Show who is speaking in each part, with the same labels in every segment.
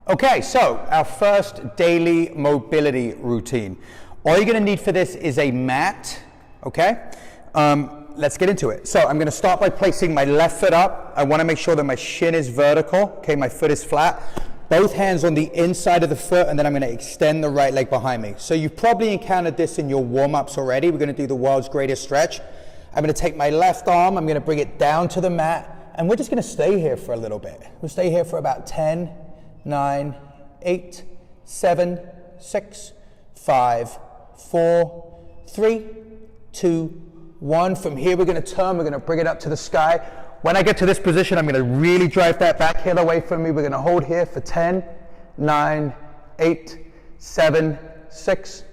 Speaker 1: Okay, so our first daily mobility routine. All you're gonna need for this is a mat, okay? Let's get into it. So I'm gonna start by placing my left foot up. I wanna make sure that my shin is vertical, okay, my foot is flat. Both hands on the inside of the foot, and then I'm gonna extend the right leg behind me. So you've probably encountered this in your warm-ups already. We're gonna do the world's greatest stretch. I'm gonna take my left arm, I'm gonna bring it down to the mat, and we're just gonna stay here for a little bit. We'll stay here for about 10, 9, 8, 7, 6, 5, 4, 3, 2, 1. From here we're going to turn, we're going to bring it up to the sky. When I get to this position, I'm going to really drive that back heel away from me. We're going to hold here for 10, 9, 8, 7, 6,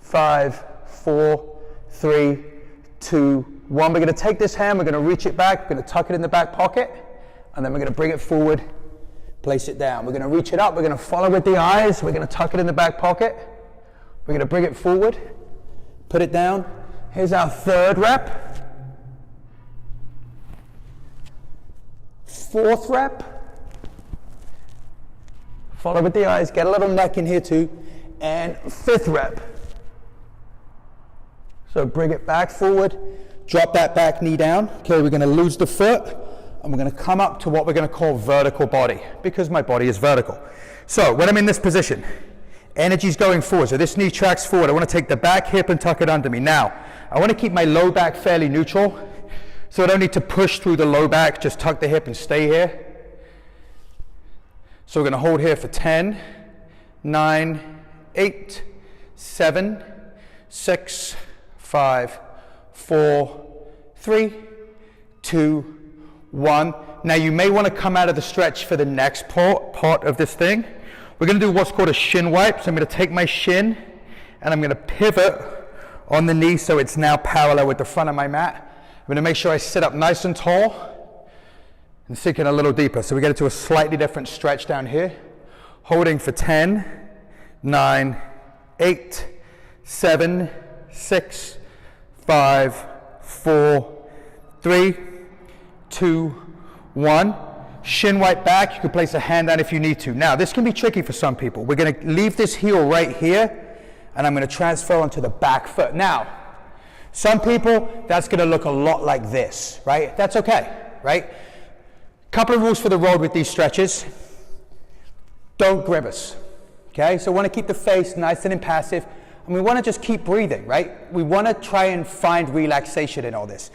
Speaker 1: 5, 4, 3, 2, 1. We're going to take this hand, we're going to reach it back, we're going to tuck it in the back pocket, and then we're going to bring it forward. Place it down. We're going to reach it up. We're going to follow with the eyes. We're going to tuck it in the back pocket. We're going to bring it forward. Put it down. Here's our third rep. Fourth rep. Follow with the eyes. Get a little neck in here too. And fifth rep. So bring it back forward. Drop that back knee down. Okay, we're going to lose the foot. And we're going to come up to what we're going to call vertical body, because my body is vertical. So when I'm in this position, energy's going forward. So this knee tracks forward. I want to take the back hip and tuck it under me. Now, I want to keep my low back fairly neutral, so I don't need to push through the low back. Just tuck the hip and stay here. So we're going to hold here for 10, 9, 8, 7, 6, 5, 4, 3, 2, 1. Now you may want to come out of the stretch for the next part of this thing. We're going to do what's called a shin wipe. So I'm going to take my shin and I'm going to pivot on the knee so it's now parallel with the front of my mat. I'm going to make sure I sit up nice and tall and sink in a little deeper. So we get into a slightly different stretch down here. Holding for 10, 9, 8, 7, 6, 5, 4, 3, 2, 1. Shin wipe back. You can place a hand down if you need to. Now, this can be tricky for some people. We're going to leave this heel right here, and I'm going to transfer onto the back foot. Now, some people, that's going to look a lot like this, right? That's okay, right? Couple of rules for the road with these stretches. Don't grimace, okay? So we want to keep the face nice and impassive, and we want to just keep breathing, right? We want to try and find relaxation in all this.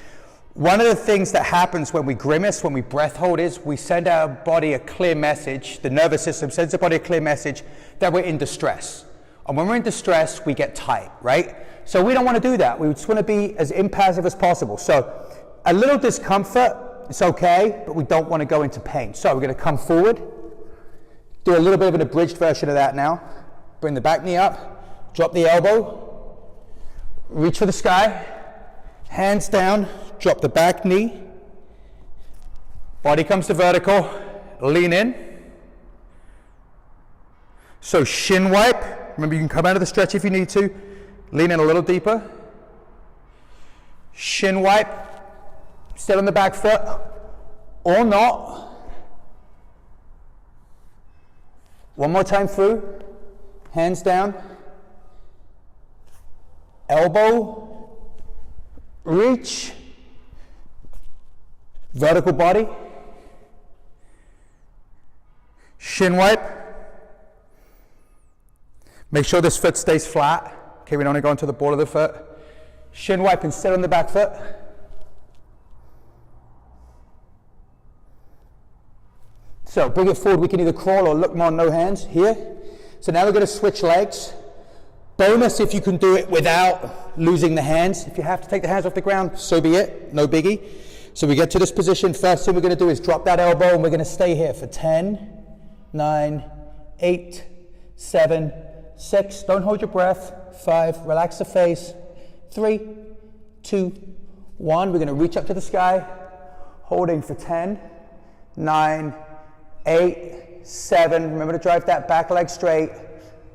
Speaker 1: One of the things that happens when we grimace, when we breath hold, is we send our body a clear message, the nervous system sends the body a clear message that we're in distress. And when we're in distress, we get tight, right? So we don't want to do that. We just want to be as impassive as possible. So a little discomfort, it's okay, but we don't want to go into pain. So we're going to come forward, do a little bit of an abridged version of that now. Bring the back knee up, drop the elbow, reach for the sky, hands down, drop the back knee, body comes to vertical, lean in. So shin wipe, remember you can come out of the stretch if you need to, lean in a little deeper. Shin wipe, still on the back foot, or not. One more time through, hands down, elbow, reach, vertical body, shin wipe. Make sure this foot stays flat. Okay, we don't want to go into the ball of the foot. Shin wipe and sit on the back foot. So bring it forward. We can either crawl or look more no hands here. So now we're going to switch legs. Bonus if you can do it without losing the hands. If you have to take the hands off the ground, so be it. No biggie. So we get to this position. First thing we're going to do is drop that elbow, and we're going to stay here for 10, 9, 8, 7, 6. Don't hold your breath. 5. Relax the face. 3, 2, 1. We're going to reach up to the sky, holding for 10, 9, 8, 7. Remember to drive that back leg straight.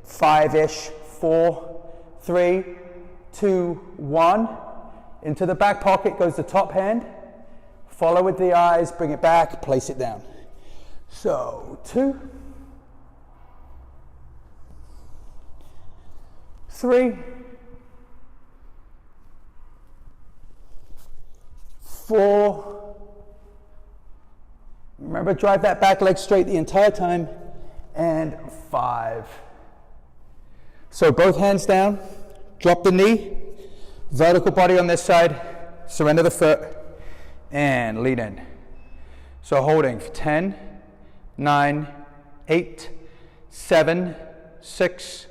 Speaker 1: 5-ish. 4, 3, 2, 1. Into the back pocket goes the top hand. Follow with the eyes, bring it back, place it down. So 2, 3, 4, remember, drive that back leg straight the entire time, and 5. So both hands down, drop the knee, vertical body on this side, surrender the foot, and lean in. So holding for 10, 9, 8, 7, 6,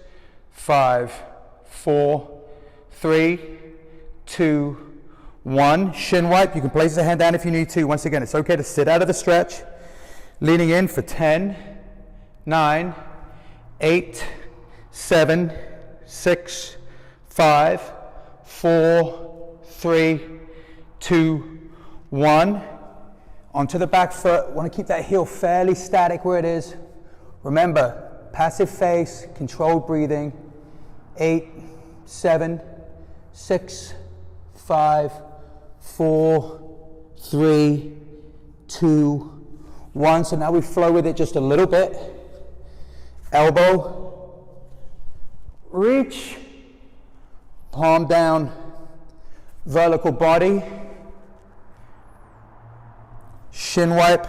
Speaker 1: 5, 4, 3, 2, 1. Shin wipe. You can place the hand down if you need to. Once again, it's okay to sit out of the stretch. Leaning in for 10, 9, 8, 7, 6, 5, 4, 3, 2, 1. Onto the back foot. Want to keep that heel fairly static where it is. Remember, passive face, controlled breathing. 8, 7, 6, 5, 4, 3, 2, 1. So now we flow with it just a little bit. Elbow, reach, palm down, vertical body, shin wipe,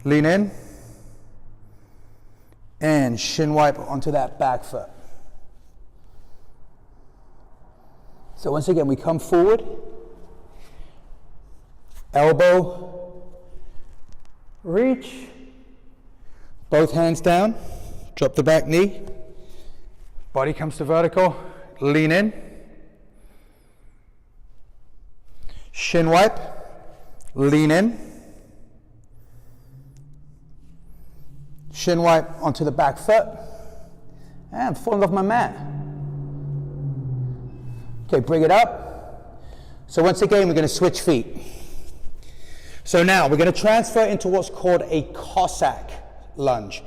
Speaker 1: lean in, and shin wipe onto that back foot. So once again, we come forward, elbow, reach, both hands down, drop the back knee, body comes to vertical, lean in, shin wipe, lean in, shin wipe onto the back foot, and I'm falling off my mat. Okay, bring it up. So once again, we're going to switch feet. So now we're going to transfer into what's called a Cossack lunge.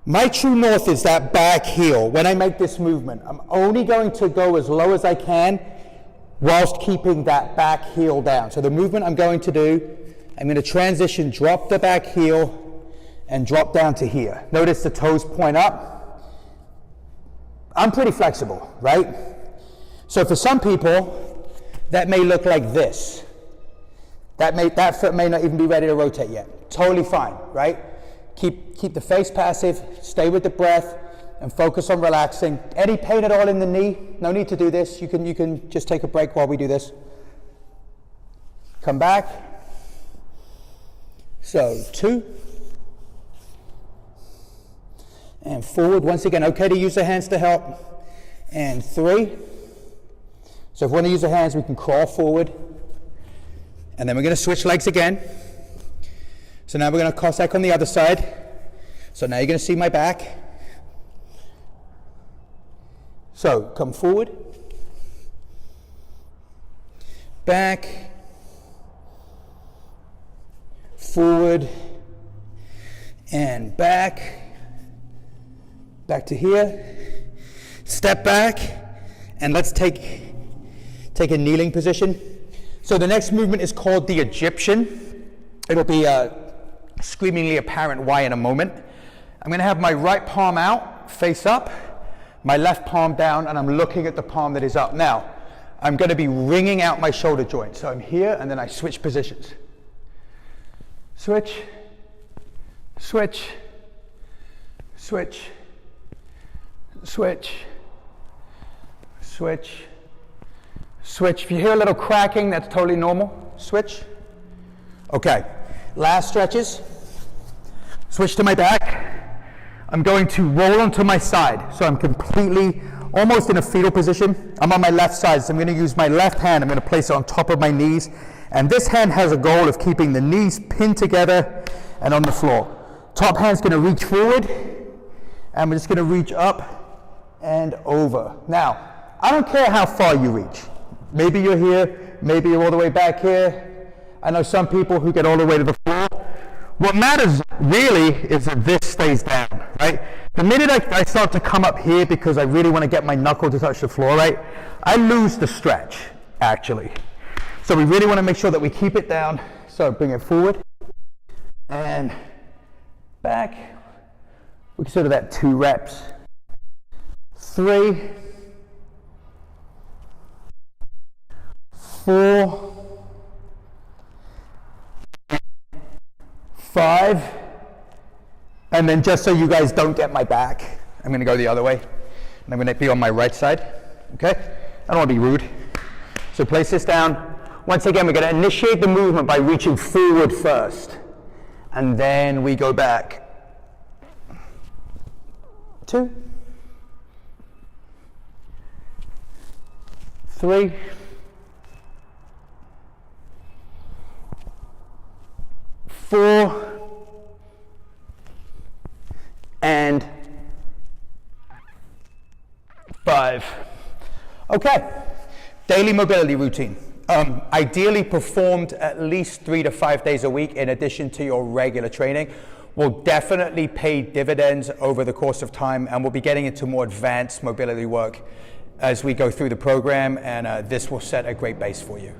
Speaker 1: My true north is that back heel. When I make this movement, I'm only going to go as low as I can whilst keeping that back heel down. So the movement I'm going to do, I'm going to transition, drop the back heel, and drop down to here. Notice the toes point up. I'm pretty flexible, right? So for some people, that may look like this. That foot may not even be ready to rotate yet. Totally fine, right? Keep the face passive, stay with the breath, and focus on relaxing. Any pain at all in the knee? No need to do this. You can just take a break while we do this. Come back. So 2. And forward. Once again, okay to use the hands to help. And 3. So if we want to use the hands, we can crawl forward. And then we're going to switch legs again. So now we're going to Cossack on the other side. So now you're going to see my back. So come forward. Back. Forward. And back. Back to here. Step back. And let's take a kneeling position. So the next movement is called the Egyptian. It'll be screamingly apparent why in a moment. I'm going to have my right palm out, face up, my left palm down, and I'm looking at the palm that is up. Now, I'm going to be wringing out my shoulder joint. So I'm here, and then I switch positions. Switch, switch, switch, switch, switch, switch. If you hear a little cracking, that's totally normal. Switch. Okay, last stretches. Switch to my back. I'm going to roll onto my side. So I'm completely, almost in a fetal position. I'm on my left side, so I'm going to use my left hand. I'm going to place it on top of my knees. And this hand has a goal of keeping the knees pinned together and on the floor. Top hand's going to reach forward. And we're just going to reach up and over. Now, I don't care how far you reach. Maybe you're here, maybe you're all the way back here. I know some people who get all the way to the floor. What matters really is that this stays down, right? The minute I start to come up here because I really want to get my knuckle to touch the floor, right? I lose the stretch, actually. So we really want to make sure that we keep it down. So bring it forward and back. We consider that 2 reps. 3, 4, 5, and then just so you guys don't get my back, I'm going to go the other way, and I'm going to be on my right side, okay? I don't want to be rude. So place this down. Once again, we're going to initiate the movement by reaching forward first, and then we go back. 2, 3, 4, and 5. Okay, daily mobility routine. Ideally performed at least 3 to 5 days a week in addition to your regular training will definitely pay dividends over the course of time, and we'll be getting into more advanced mobility work as we go through the program, and this will set a great base for you.